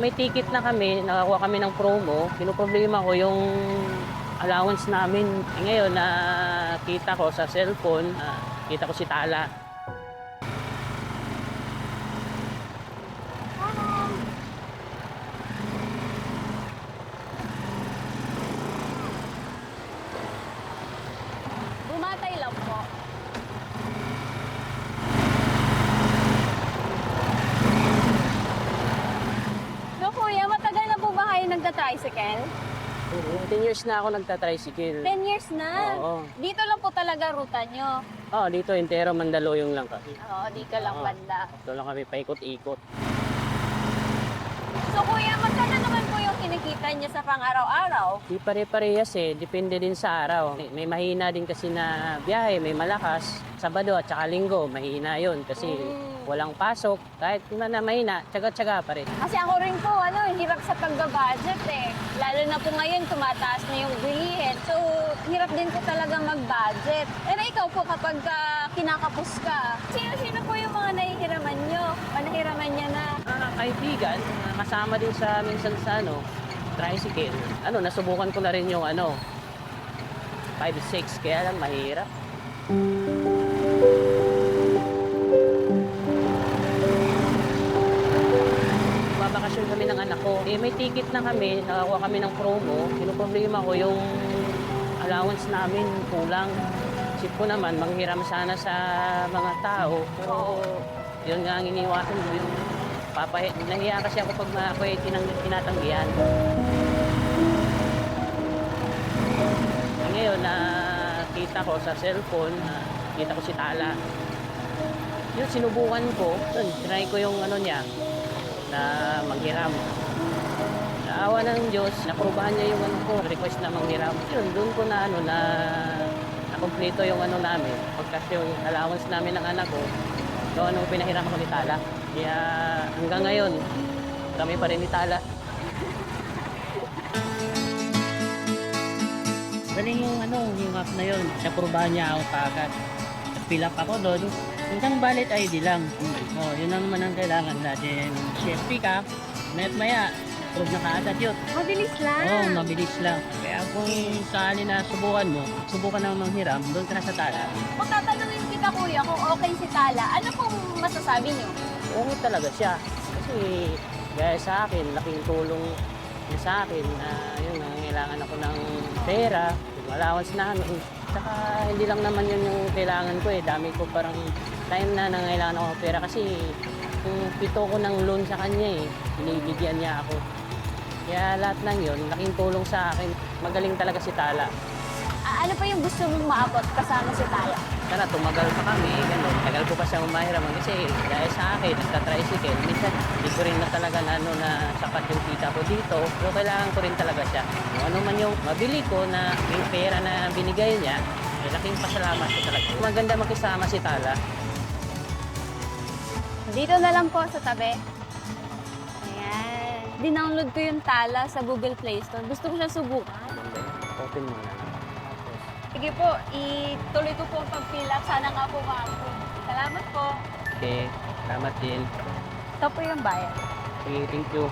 may ticket na kami, nakakuha kami ng promo. Pinoproblema ko yung allowance namin. Ngayon, kita ko sa cellphone, kita ko si Tala. Bumatay lang po. So kuya, matagal na po ba kayo nagta-tricycle? 10 years na ako nagta-tricycle. 10 years na? Oo. Dito lang po talaga ruta nyo? Dito entero Mandaluyong lang kami. Oo, dito lang Oo. banda. Ito lang kami paikot-ikot. So kuya, magkano naman po yung kinikita niya sa pang-araw-araw? Di pare-parehas depende din sa araw. May mahina din kasi na biyahe, may malakas. Sabado at saka linggo, mahina yon kasi walang pasok. Kahit na mahina, tsaga-tsaga pa rin. Kasi ako rin po, hirap sa pagba-budget eh. Lalo na po ngayon, tumataas na yung bilihin. So, hirap din po talaga mag-budget. Pero ikaw po, kapag kinakapos ka, sino-sino po yung mga nahihiraman nyo? Panahiraman niya na? Kaibigan, kasama din sa minsan sa tricycle. Nasubukan ko na rin yung 5-6, kaya lang mahirap. Babakasyon kami ng anak ko. May ticket na kami, nakakuha kami ng promo. Pinoproblema ko yung allowance namin kulang. Isip ko naman, manghiram sana sa mga tao. Pero yun nga ang iniwasan ko yung nahiya kasi ako pag ako ay tinatanggihan. Ngayon, kita ko sa cellphone, kita ko si Tala. Yun, sinubukan ko. Yun, try ko yung niya, na manghiram. Naawa ng Diyos, naprubahan niya yung ko, request na manghiram. Yun, doon ko na nakumpleto yung namin. Pagkas yung allowance namin ng anak ko, doon pinahiram ko ni Tala. Kaya hanggang ngayon, kami pa rin ni Tala. Galing yung yung app na yun. Naprubahan niya ako kaagad. Fill up ako doon. Hanggang valid ID lang. Yun lang naman ang kailangan natin. CFP ka, maya, approve na kaagad yun. Mabilis lang. Mabilis lang. Kaya kung sakali na subukan mo, subukan ng manghiram, doon ka na sa Tala. Kung tatanungin kita kuya kung okay si Tala, ano pong masasabi niyo? Okay talaga siya. Kasi gaya sa akin, laking tulong niya sa akin na nangangailangan ako ng pera, yung allowance namin. Saka hindi lang naman yun yung kailangan ko dami ko parang time na nangangailangan ako ng pera kasi yung 7 ko ng loan sa kanya binibigyan niya ako. Kaya lahat ng yun, laking tulong sa akin. Magaling talaga si Tala. Ano pa yung gusto mong maabot kasama si Tala? Sana tumagal pa kami, gano'n. Tagal ko pa siya mahiraman kasi dahil sa akin, nagka-tricycle, minsan hindi ko rin na talaga na sapat yung kita ko dito. Pero kailangan ko rin talaga siya. Kung ano man yung mabili ko na yung pera na binigay niya, laking pasalamat ko talaga. Maganda makisama si Tala. Dito na lang po sa tabi. Ayan. Dinownload ko yung Tala sa Google Play Store. Gusto ko siya subukan. Open mo na. Sige po, ituloy ko po ang pag-fill up. Sana nga po ma-approve. Salamat po. Okay, salamat din. Ito po yung bayad. Okay, thank you.